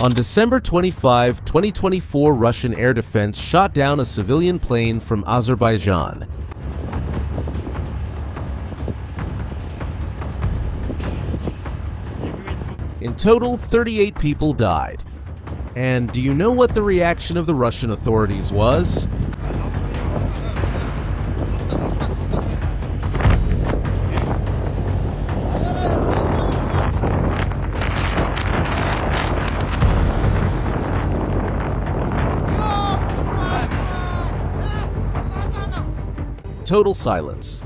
On December 25, 2024, Russian air defense shot down a civilian plane from Azerbaijan. In total, 38 people died. And do you know what the reaction of the Russian authorities was? Total silence.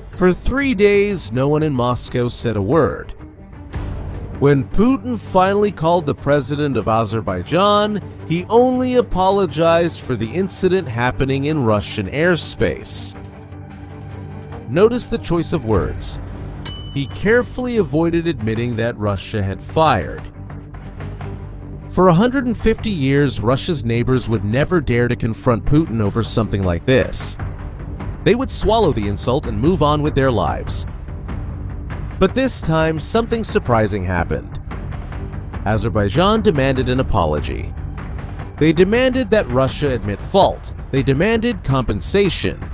For 3 days, no one in Moscow said a word. When Putin finally called the president of Azerbaijan, he only apologized for the incident happening in Russian airspace. Notice the choice of words. He carefully avoided admitting that Russia had fired. For 150 years, Russia's neighbors would never dare to confront Putin over something like this. They would swallow the insult and move on with their lives. But this time, something surprising happened. Azerbaijan demanded an apology. They demanded that Russia admit fault. They demanded compensation.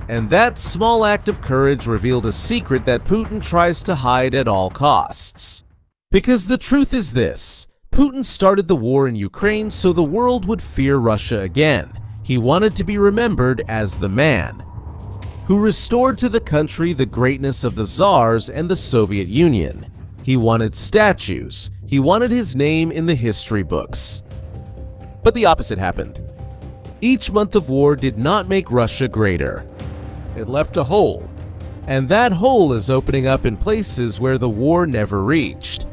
And that small act of courage revealed a secret that Putin tries to hide at all costs. Because the truth is this: Putin started the war in Ukraine so the world would fear Russia again. He wanted to be remembered as the man who restored to the country the greatness of the Tsars and the Soviet Union. He wanted statues. He wanted his name in the history books. But the opposite happened. Each month of war did not make Russia greater. It left a hole. And that hole is opening up in places where the war never reached.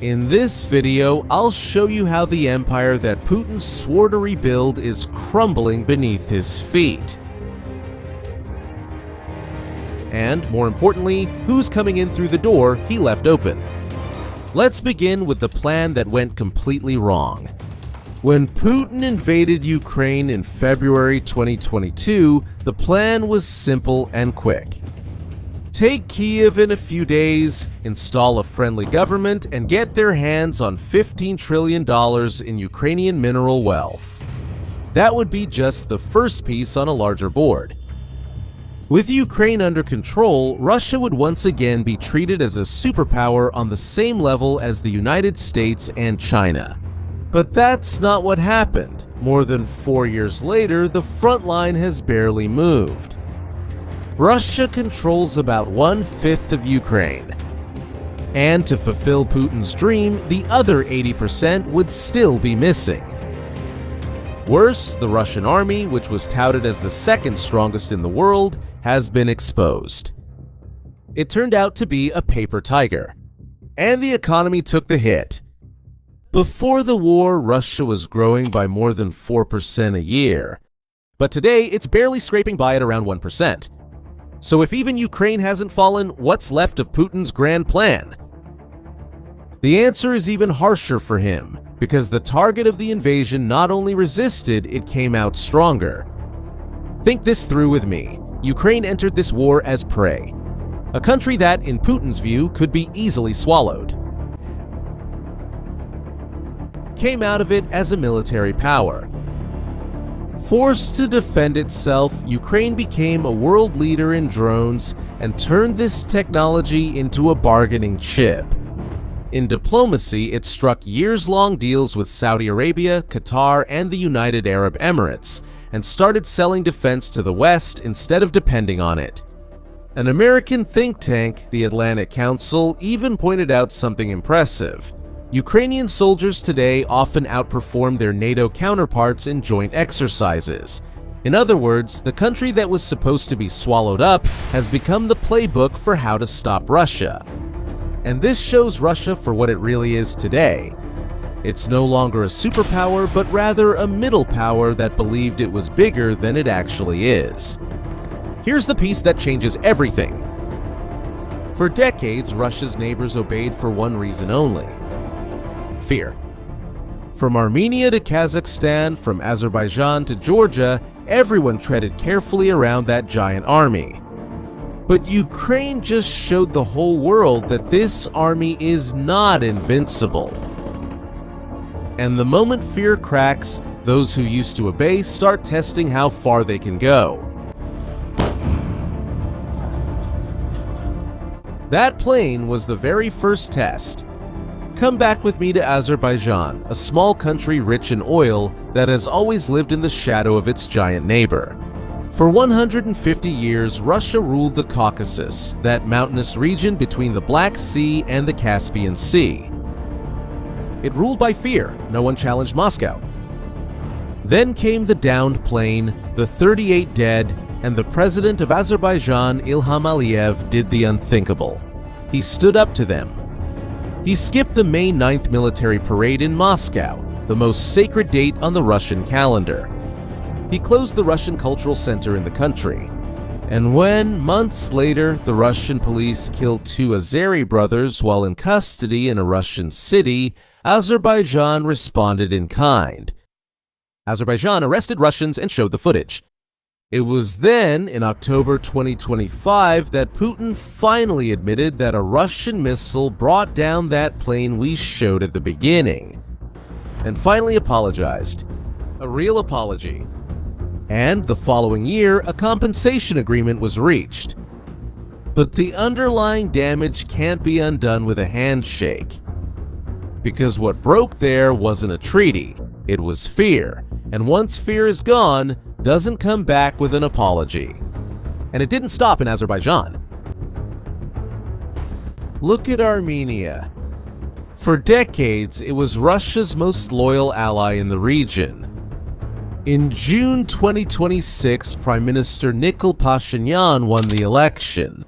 In this video, I'll show you how the empire that Putin swore to rebuild is crumbling beneath his feet. And, more importantly, who's coming in through the door he left open. Let's begin with the plan that went completely wrong. When Putin invaded Ukraine in February 2022, the plan was simple and quick. Take Kyiv in a few days, install a friendly government, and get their hands on $15 trillion in Ukrainian mineral wealth. That would be just the first piece on a larger board. With Ukraine under control, Russia would once again be treated as a superpower on the same level as the United States and China. But that's not what happened. More than 4 years later, the front line has barely moved. Russia controls about 1/5 of Ukraine. And to fulfill Putin's dream, the other 80% would still be missing. Worse, the Russian army, which was touted as the second strongest in the world, has been exposed. It turned out to be a paper tiger. And the economy took the hit. Before the war, Russia was growing by more than 4% a year. But today, it's barely scraping by at around 1%. So if even Ukraine hasn't fallen, what's left of Putin's grand plan? The answer is even harsher for him, because the target of the invasion not only resisted, it came out stronger. Think this through with me. Ukraine entered this war as prey. A country that, in Putin's view, could be easily swallowed. Came out of it as a military power. Forced to defend itself, Ukraine became a world leader in drones and turned this technology into a bargaining chip. In diplomacy, it struck years-long deals with Saudi Arabia, Qatar, and the United Arab Emirates, and started selling defense to the West instead of depending on it. An American think tank, the Atlantic Council, even pointed out something impressive. Ukrainian soldiers today often outperform their NATO counterparts in joint exercises. In other words, the country that was supposed to be swallowed up has become the playbook for how to stop Russia. And this shows Russia for what it really is today. It's no longer a superpower, but rather a middle power that believed it was bigger than it actually is. Here's the piece that changes everything. For decades, Russia's neighbors obeyed for one reason only: fear. From Armenia to Kazakhstan, from Azerbaijan to Georgia, everyone treaded carefully around that giant army. But Ukraine just showed the whole world that this army is not invincible. And the moment fear cracks, those who used to obey start testing how far they can go. That plane was the very first test. Come back with me to Azerbaijan, a small country rich in oil that has always lived in the shadow of its giant neighbor. For 150 years, Russia ruled the Caucasus, that mountainous region between the Black Sea and the Caspian Sea. It ruled by fear. No one challenged Moscow. Then came the downed plane, the 38 dead, and the president of Azerbaijan, Ilham Aliyev, did the unthinkable. He stood up to them. He skipped the May 9th military parade in Moscow, the most sacred date on the Russian calendar. He closed the Russian Cultural Center in the country. And when, months later, the Russian police killed 2 Azeri brothers while in custody in a Russian city, Azerbaijan responded in kind. Azerbaijan arrested Russians and showed the footage. It was then, in October 2025, that Putin finally admitted that a Russian missile brought down that plane we showed at the beginning. And finally apologized. A real apology. And the following year, a compensation agreement was reached. But the underlying damage can't be undone with a handshake. Because what broke there wasn't a treaty, it was fear. And once fear is gone, doesn't come back with an apology. And it didn't stop in Azerbaijan. Look at Armenia. For decades, it was Russia's most loyal ally in the region. In June 2026, Prime Minister Nikol Pashinyan won the election.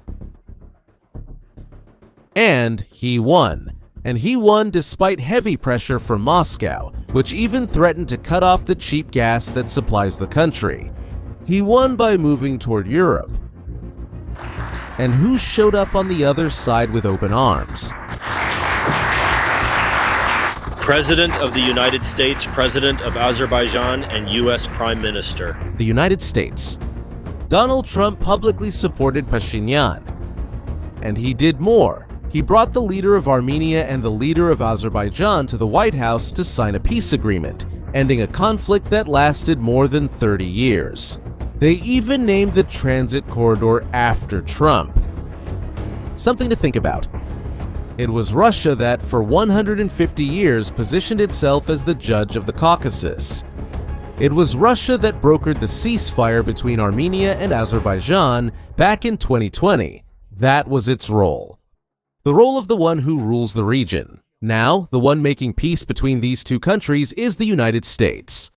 And he won. And he won despite heavy pressure from Moscow, which even threatened to cut off the cheap gas that supplies the country. He won by moving toward Europe. And who showed up on the other side with open arms? President of the United States, President of Azerbaijan, and U.S. Prime Minister. The United States. Donald Trump publicly supported Pashinyan. And he did more. He brought the leader of Armenia and the leader of Azerbaijan to the White House to sign a peace agreement, ending a conflict that lasted more than 30 years. They even named the transit corridor after Trump. Something to think about. It was Russia that, for 150 years, positioned itself as the judge of the Caucasus. It was Russia that brokered the ceasefire between Armenia and Azerbaijan back in 2020. That was its role. The role of the one who rules the region. Now, the one making peace between these two countries is the United States.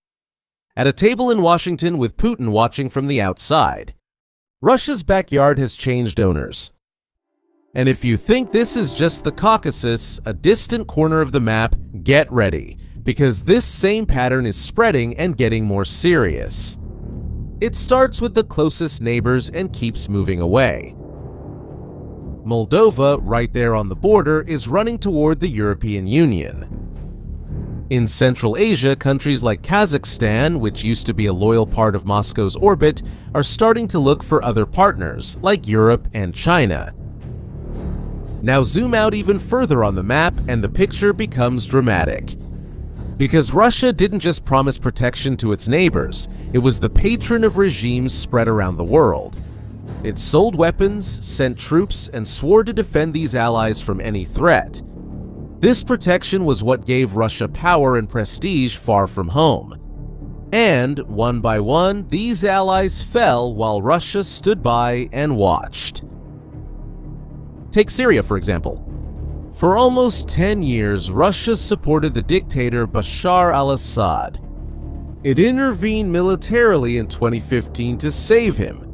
At a table in Washington with Putin watching from the outside. Russia's backyard has changed owners. And if you think this is just the Caucasus, a distant corner of the map, get ready, because this same pattern is spreading and getting more serious. It starts with the closest neighbors and keeps moving away. Moldova, right there on the border, is running toward the European Union. In Central Asia, countries like Kazakhstan, which used to be a loyal part of Moscow's orbit, are starting to look for other partners, like Europe and China. Now zoom out even further on the map and the picture becomes dramatic. Because Russia didn't just promise protection to its neighbors, it was the patron of regimes spread around the world. It sold weapons, sent troops, and swore to defend these allies from any threat. This protection was what gave Russia power and prestige far from home. And, one by one, these allies fell while Russia stood by and watched. Take Syria, for example. For almost 10 years, Russia supported the dictator Bashar al-Assad. It intervened militarily in 2015 to save him.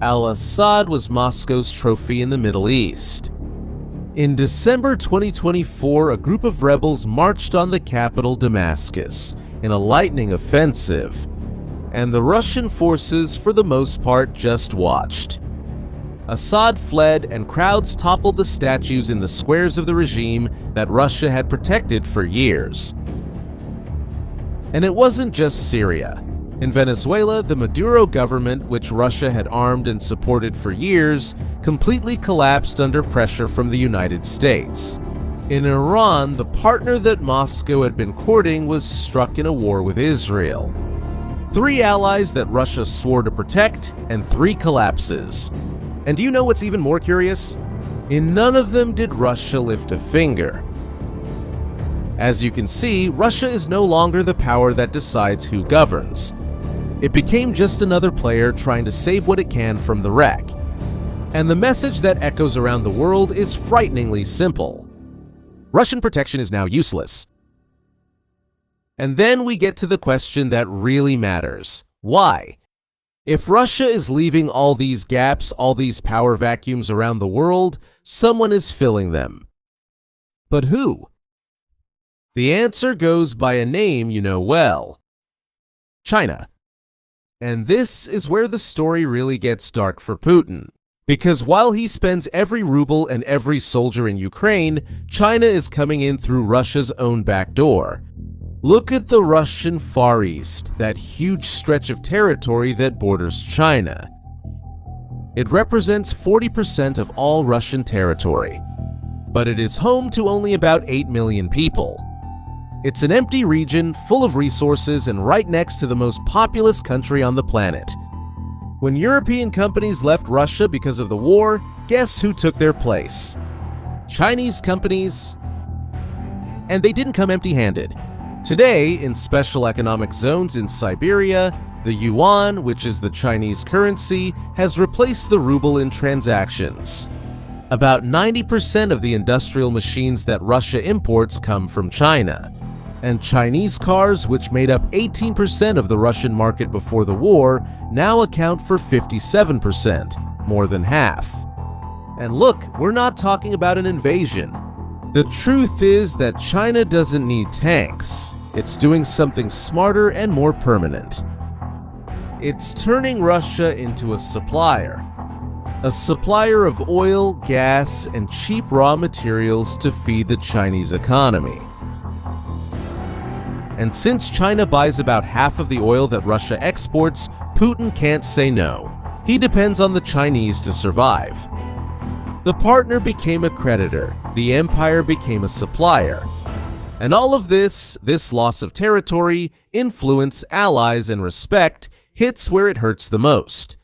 Al-Assad was Moscow's trophy in the Middle East. In December 2024, a group of rebels marched on the capital, Damascus, in a lightning offensive, and the Russian forces, for the most part, just watched. Assad fled, and crowds toppled the statues in the squares of the regime that Russia had protected for years. And it wasn't just Syria. In Venezuela, the Maduro government, which Russia had armed and supported for years, completely collapsed under pressure from the United States. In Iran, the partner that Moscow had been courting was struck in a war with Israel. 3 allies that Russia swore to protect, and 3 collapses. And do you know what's even more curious? In none of them did Russia lift a finger. As you can see, Russia is no longer the power that decides who governs. It became just another player trying to save what it can from the wreck. And the message that echoes around the world is frighteningly simple. Russian protection is now useless. And then we get to the question that really matters. Why? If Russia is leaving all these gaps, all these power vacuums around the world, someone is filling them. But who? The answer goes by a name you know well. China. And this is where the story really gets dark for Putin. Because while he spends every ruble and every soldier in Ukraine, China is coming in through Russia's own back door. Look at the Russian Far East, that huge stretch of territory that borders China. It represents 40% of all Russian territory, but it is home to only about 8 million people. It's an empty region full of resources and right next to the most populous country on the planet. When European companies left Russia because of the war, guess who took their place? Chinese companies. And they didn't come empty-handed. Today, in special economic zones in Siberia, the yuan, which is the Chinese currency, has replaced the ruble in transactions. About 90% of the industrial machines that Russia imports come from China. And Chinese cars, which made up 18% of the Russian market before the war, now account for 57%, more than half. And look, we're not talking about an invasion. The truth is that China doesn't need tanks. It's doing something smarter and more permanent. It's turning Russia into a supplier. A supplier of oil, gas, and cheap raw materials to feed the Chinese economy. And since China buys about half of the oil that Russia exports, Putin can't say no. He depends on the Chinese to survive. The partner became a creditor, the empire became a supplier. And all of this loss of territory, influence, allies, and respect, hits where it hurts the most.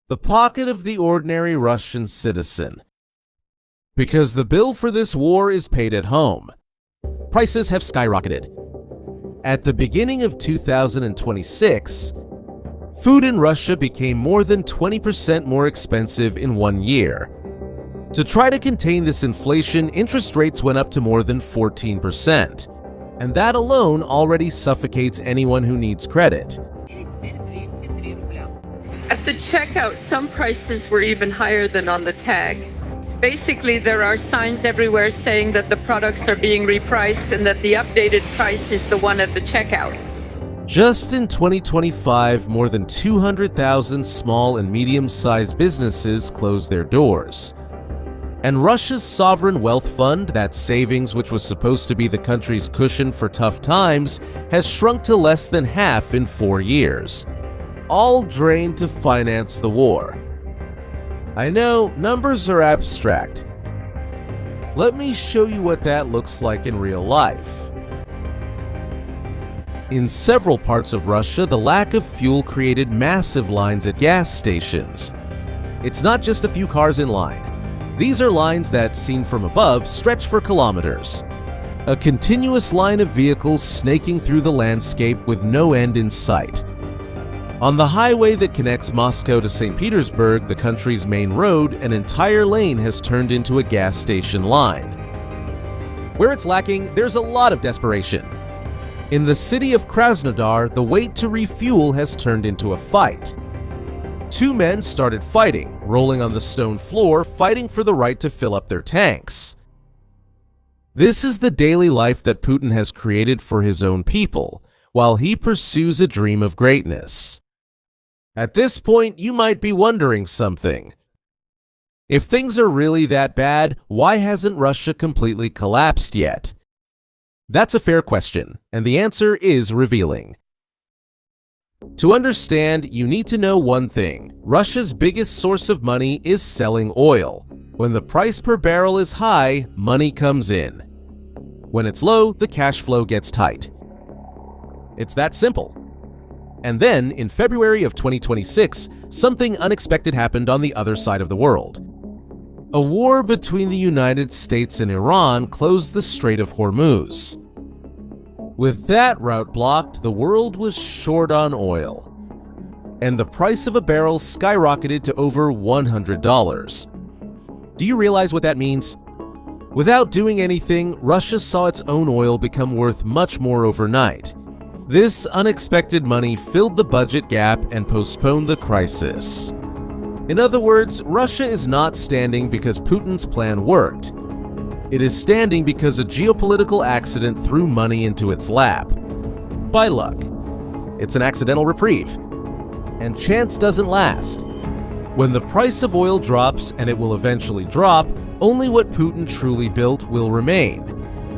The pocket of the ordinary Russian citizen. Because the bill for this war is paid at home. Prices have skyrocketed. At the beginning of 2026, food in Russia became more than 20% more expensive in 1 year. To try to contain this inflation, interest rates went up to more than 14%. And that alone already suffocates anyone who needs credit. At the checkout, some prices were even higher than on the tag. Basically, there are signs everywhere saying that the products are being repriced and that the updated price is the one at the checkout. Just in 2025, more than 200,000 small and medium-sized businesses closed their doors. And Russia's sovereign wealth fund, that savings which was supposed to be the country's cushion for tough times, has shrunk to less than half in 4 years. All drained to finance the war. I know, numbers are abstract. Let me show you what that looks like in real life. In several parts of Russia, the lack of fuel created massive lines at gas stations. It's not just a few cars in line. These are lines that, seen from above, stretch for kilometers. A continuous line of vehicles snaking through the landscape with no end in sight. On the highway that connects Moscow to St. Petersburg, the country's main road, an entire lane has turned into a gas station line. Where it's lacking, there's a lot of desperation. In the city of Krasnodar, the wait to refuel has turned into a fight. 2 men started fighting, rolling on the stone floor, fighting for the right to fill up their tanks. This is the daily life that Putin has created for his own people, while he pursues a dream of greatness. At this point, you might be wondering something. If things are really that bad, why hasn't Russia completely collapsed yet? That's a fair question, and the answer is revealing. To understand, you need to know one thing. Russia's biggest source of money is selling oil. When the price per barrel is high, money comes in. When it's low, the cash flow gets tight. It's that simple. And then, in February of 2026, something unexpected happened on the other side of the world. A war between the United States and Iran closed the Strait of Hormuz. With that route blocked, the world was short on oil, and the price of a barrel skyrocketed to over $100. Do you realize what that means? Without doing anything, Russia saw its own oil become worth much more overnight. This unexpected money filled the budget gap and postponed the crisis. In other words, Russia is not standing because Putin's plan worked. It is standing because a geopolitical accident threw money into its lap. By luck. It's an accidental reprieve. And chance doesn't last. When the price of oil drops, and it will eventually drop, only what Putin truly built will remain.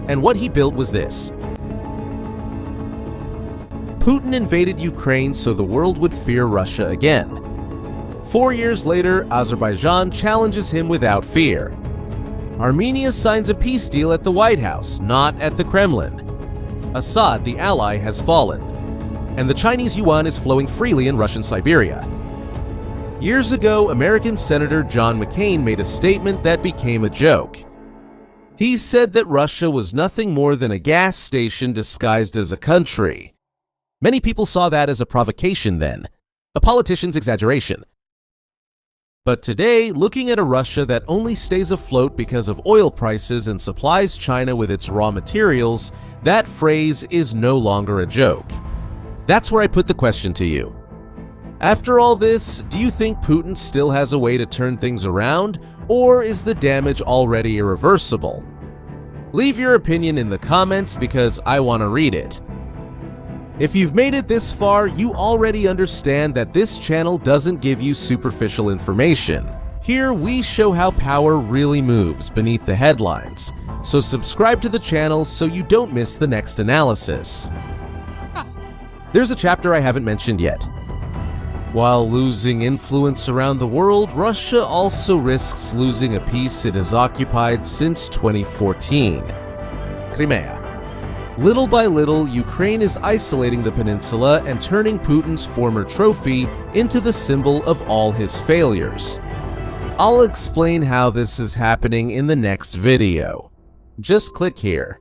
And what he built was this. Putin invaded Ukraine so the world would fear Russia again. 4 years later, Azerbaijan challenges him without fear. Armenia signs a peace deal at the White House, not at the Kremlin. Assad, the ally, has fallen. And the Chinese yuan is flowing freely in Russian Siberia. Years ago, American Senator John McCain made a statement that became a joke. He said that Russia was nothing more than a gas station disguised as a country. Many people saw that as a provocation then, a politician's exaggeration. But today, looking at a Russia that only stays afloat because of oil prices and supplies China with its raw materials, that phrase is no longer a joke. That's where I put the question to you. After all this, do you think Putin still has a way to turn things around, or is the damage already irreversible? Leave your opinion in the comments because I want to read it. If you've made it this far, you already understand that this channel doesn't give you superficial information. Here we show how power really moves beneath the headlines, so subscribe to the channel so you don't miss the next analysis. There's a chapter I haven't mentioned yet. While losing influence around the world, Russia also risks losing a piece it has occupied since 2014, Crimea. Little by little, Ukraine is isolating the peninsula and turning Putin's former trophy into the symbol of all his failures. I'll explain how this is happening in the next video. Just click here.